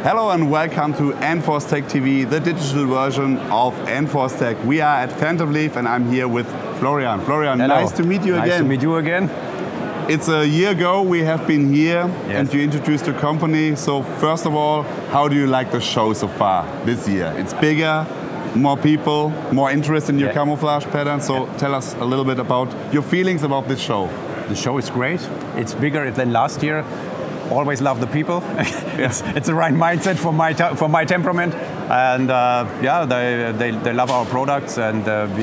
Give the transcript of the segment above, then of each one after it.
Hello and welcome to Enforce Tech TV, the digital version of Enforce Tech. We are at Phantomleaf and I'm here with Florian. Florian, hello. Nice to meet you again. Nice to meet you again. It's a year ago we have been here and you introduced your company. So first of all, how do you like the show so far this year? It's bigger, more people, more interest in your camouflage pattern. So tell us a little bit about your feelings about this show. The show is great. It's bigger than last year. Always love the people. It's the right mindset for my temperament, and they love our products, and and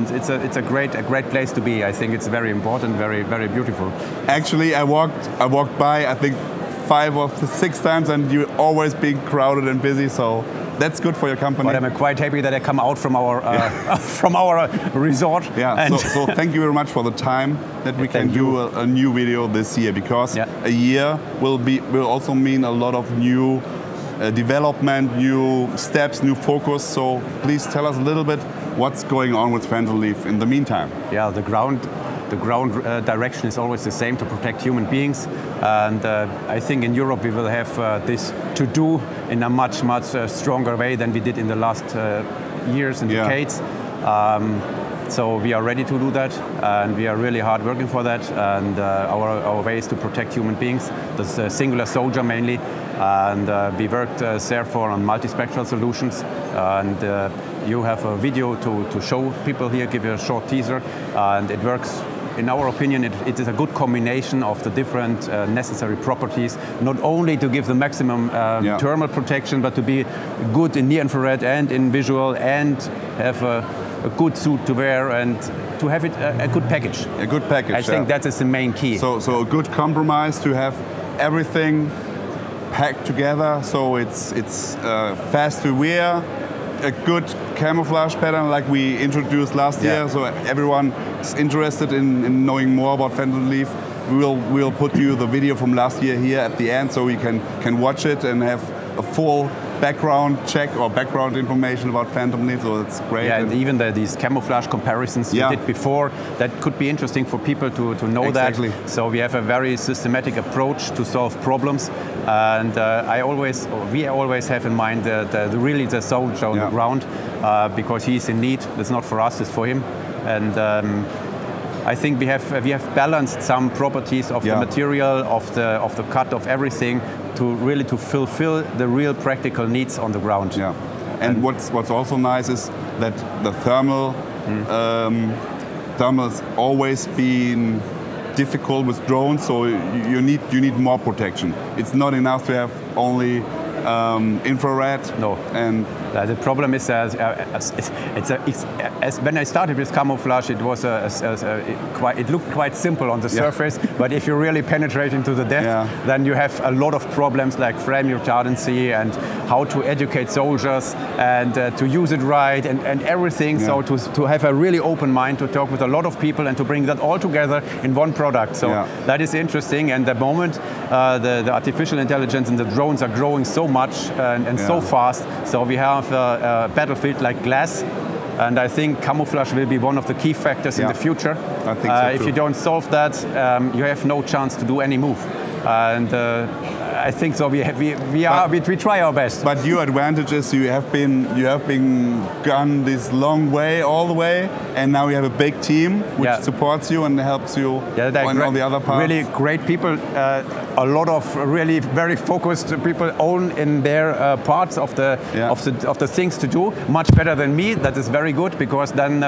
it's a great place to be. I think it's very important, very beautiful. Actually, I walked by I think 5 or 6 times, and you always being crowded and busy. So that's good for your company. But I'm quite happy that I come out from our from our resort. Yeah. So thank you very much for the time that we can do a new video this year, because a year will also mean a lot of new development, new steps, new focus. So please tell us a little bit what's going on with Phantomleaf in the meantime. Yeah, the ground direction is always the same, to protect human beings, and I think in Europe we will have this to do in a much stronger way than we did in the last years and decades. So we are ready to do that, and we are really hard working for that, and our way is to protect human beings, the singular soldier mainly, and we worked therefore on multispectral solutions, and you have a video to show people here, give you a short teaser, and it works. In our opinion, it is a good combination of the different necessary properties, not only to give the maximum thermal protection, but to be good in near-infrared and in visual, and have a good suit to wear, and to have it a good package. A good package. I think that is the main key. So a good compromise to have everything packed together, so it's fast to wear. A good camouflage pattern like we introduced last year, so everyone is interested in knowing more about Phantomleaf. We'll put you the video from last year here at the end, so you can watch it and have a full background check or background information about Phantomleaf, so it's great. Yeah, and even these camouflage comparisons we did before, that could be interesting for people to know that. So we have a very systematic approach to solve problems, and we always have in mind really the soldier on the ground, because he's in need. It's not for us, it's for him. And I think we have balanced some properties of the material, of the cut, of everything, to really fulfill the real practical needs on the ground. Yeah, and what's also nice is that the thermal's always been difficult with drones, so you need more protection. It's not enough to have only infrared. No. And the problem is when I started with camouflage, it was it looked quite simple on the surface, but if you really penetrate into the depth, then you have a lot of problems like frame retardancy and how to educate soldiers and to use it right and everything. So to have a really open mind, to talk with a lot of people and to bring that all together in one product. So that is interesting, and the moment the artificial intelligence and the drones are growing so much and so fast, so we have a battlefield like glass, and I think camouflage will be one of the key factors in the future. I think so if you don't solve that, you have no chance to do any move. And I think so. We try our best. But your advantage is you have been gone this long way, all the way, and now you have a big team which supports you and helps you on all the other parts. Really great people. A lot of really very focused people own in their parts of the things to do much better than me. That is very good, because then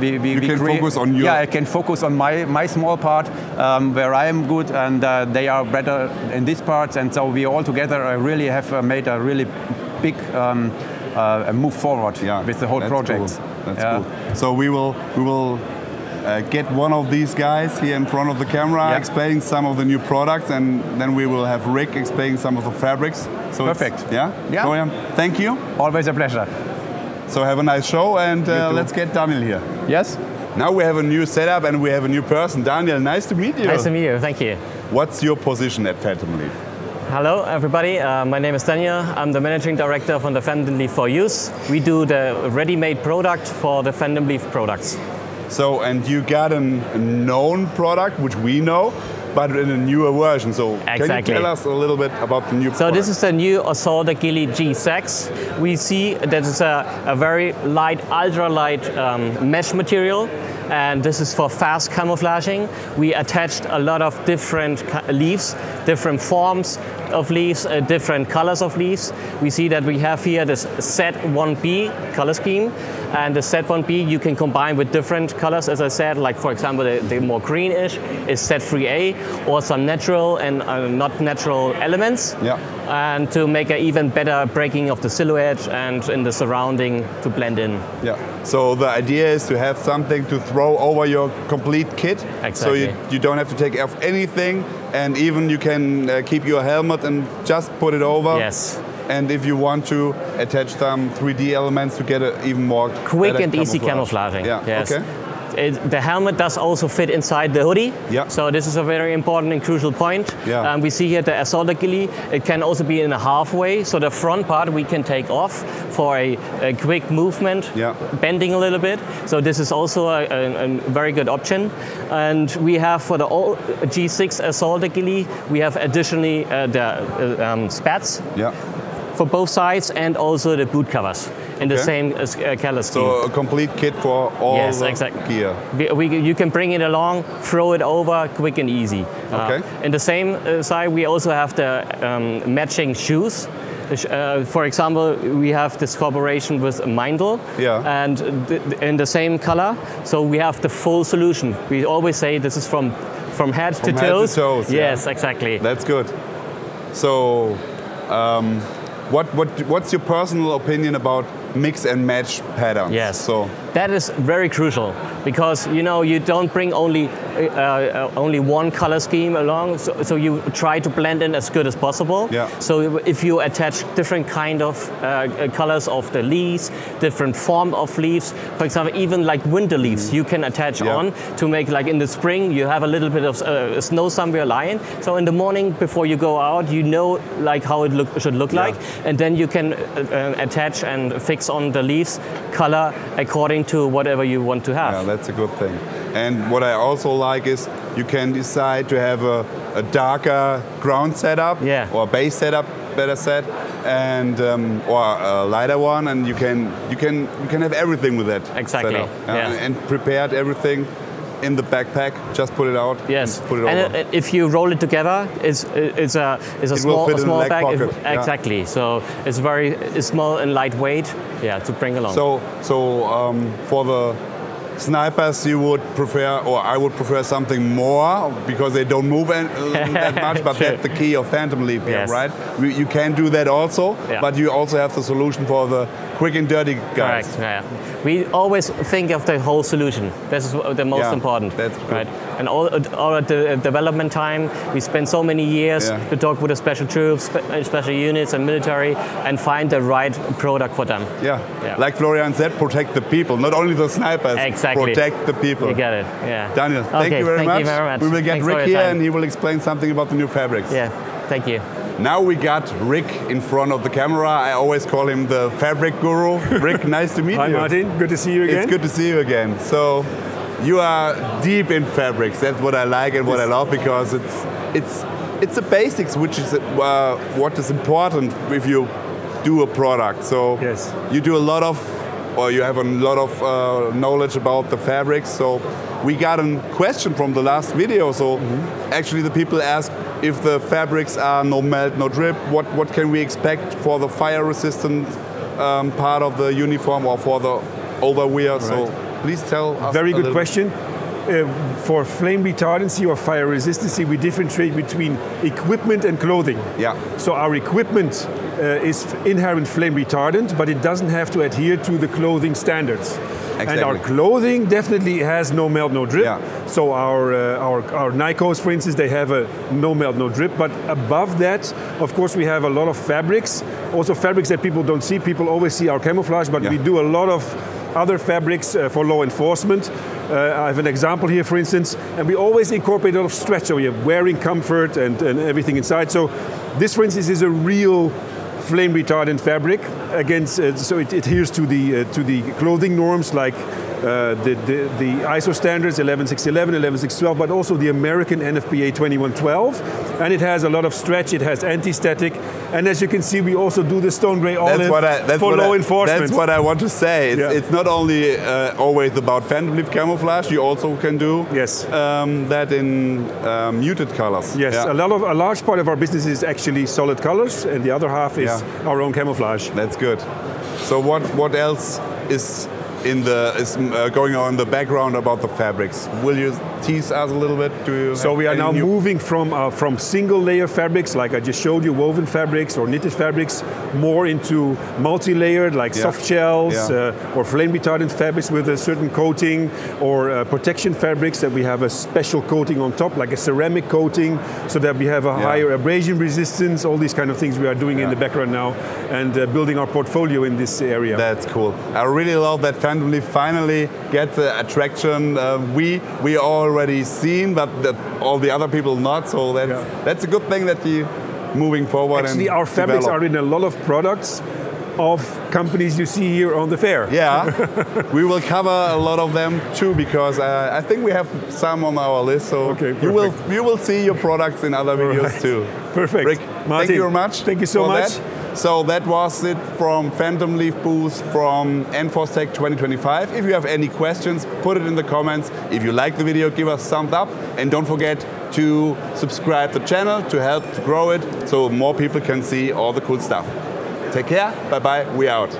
you can focus on your... Yeah, I can focus on my small part where I am good, and they are better in this part, and so we all together really have made a really big move forward with the whole project. Cool. That's cool. So we will get one of these guys here in front of the camera explaining some of the new products, and then we will have Rick explaining some of the fabrics. So perfect. Yeah. Florian, thank you. Always a pleasure. So have a nice show, and let's get Daniel here. Yes. Now we have a new setup and we have a new person. Daniel, nice to meet you. Nice to meet you, thank you. What's your position at Phantomleaf? Hello everybody, my name is Daniel. I'm the Managing Director from the Phantomleaf for Use. We do the ready-made product for the Phantomleaf products. So, and you got a known product, which we know, but in a newer version. So Exactly. can you tell us a little bit about the new So product? this is the new Assault Agility G6. We see that it's a very light, ultra-light mesh material, and this is for fast camouflaging. We attached a lot of different leaves, different forms of leaves, different colors of leaves. We see that we have here this Z1B color scheme, and the Z1B you can combine with different colors, as I said, like for example the more greenish is Z3A, or some natural and not natural elements. Yeah. And to make an even better breaking of the silhouette and in the surrounding to blend in. Yeah. So the idea is to have something to throw over your complete kit. Exactly. So you don't have to take off anything, and even you can keep your helmet and just put it over. Yes. And if you want to attach some 3D elements to get an even more Quick better and easy camouflaging. Yeah. Yes. Okay. The helmet does also fit inside the hoodie. Yeah. So this is a very important and crucial point. Yeah. We see here the Assault Agility. It can also be in a halfway. So the front part we can take off for a quick movement, Yeah. bending a little bit. So this is also a very good option. And we have for the G6 Assault Agility, we have additionally the spats Yeah. for both sides, and also the boot covers in the same color scheme. So a complete kit for all Yes, the exactly. gear. You can bring it along, throw it over, quick and easy. Okay. In the same side, we also have the matching shoes. For example, we have this cooperation with Mindel, Yeah. and in the same color. So we have the full solution. We always say this is from head to From head to toes. toes, yeah. Yes, exactly. That's good. So, what's your personal opinion about mix and match patterns? Yes. So that is very crucial, because you don't bring only one color scheme along, so you try to blend in as good as possible. Yeah. So if you attach different kind of colors of the leaves, different form of leaves, for example, even like winter leaves, you can attach on to make, like in the spring, you have a little bit of snow somewhere lying. So in the morning before you go out, you know like how it should look like, and then you can attach and fix on the leaves color according to whatever you want to have. yeah, that's a good thing. And what I also like is you can decide to have a darker ground setup, or base setup, better said, and or a lighter one, and you can have everything with that. Exactly. setup. Yes. And prepared everything in the backpack. Just put it out. Yes. And put it over. And if you roll it together, it's a small leg bag. pocket. Exactly. So it's very small and lightweight. Yeah, to bring along. So for the snipers, you would prefer, or I would prefer something more, because they don't move that much, but that's the key of Phantomleaf here, right? You can do that also, but you also have the solution for the quick and dirty guys. Correct, yeah. We always think of the whole solution. This is the most important. That's good. Right? And all at the development time, we spend so many years to talk with the special troops, special units and military, and find the right product for them. Yeah. Like Florian said, protect the people, not only the snipers. Exactly. Protect the people. You get it, yeah. Daniel, thank you very much. You very much. We will get Thanks Rick here, and he will explain something about the new fabrics. Yeah, thank you. Now we got Rick in front of the camera. I always call him the fabric guru. Rick, nice to meet you. Hi Martin, good to see you again. It's good to see you again. So you are deep in fabrics. That's what I like and what I love, because it's the basics, which is what is important if you do a product. So you do a lot of, or you have a lot of knowledge about the fabrics. So we got a question from the last video. So actually the people ask if the fabrics are no melt, no drip, what can we expect for the fire resistant part of the uniform or for the overwear? Right. So please tell us. Very good question. For flame retardancy or fire resistancy, we differentiate between equipment and clothing. Yeah. So our equipment is inherent flame retardant, but it doesn't have to adhere to the clothing standards. Exactly. And our clothing definitely has no melt, no drip. Yeah. So our Nikos, for instance, they have a no melt, no drip. But above that, of course, we have a lot of fabrics. Also fabrics that people don't see. People always see our camouflage, but we do a lot of other fabrics for law enforcement. I have an example here, for instance, and we always incorporate a lot of stretch. So we have wearing comfort and everything inside. So this, for instance, is a real flame retardant fabric against, so it adheres to the clothing norms like the ISO standards 11611, 11612, but also the American NFPA 2112. And it has a lot of stretch, it has anti-static, and as you can see, we also do the stone gray olive for law enforcement. That's what I want to say. It's not only always about Phantomleaf camouflage, you also can do that in muted colors. Yes, a large part of our business is actually solid colors, and the other half is our own camouflage. That's good. So what else is going on in the background about the fabrics? Will you tease us a little bit? So we are now moving from single layer fabrics, like I just showed you, woven fabrics or knitted fabrics, more into multi-layered, like soft shells or flame retardant fabrics with a certain coating, or protection fabrics that we have a special coating on top, like a ceramic coating, so that we have a higher abrasion resistance. All these kind of things we are doing in the background now, and building our portfolio in this area. That's cool. I really love that Phantomleaf finally gets the attraction we already seen, but all the other people not. So that's a good thing that you moving forward. Actually, our fabrics are in a lot of products of companies you see here on the fair. Yeah, we will cover a lot of them too, because I think we have some on our list. So you will see your products in other videos too. Perfect. Rick, Martin, thank you very much. Thank you so much. So that was it from Phantomleaf booth from Enforce Tech 2025. If you have any questions, put it in the comments. If you like the video, give us a thumbs up, and don't forget to subscribe to the channel to help to grow it so more people can see all the cool stuff. Take care, bye-bye, we out.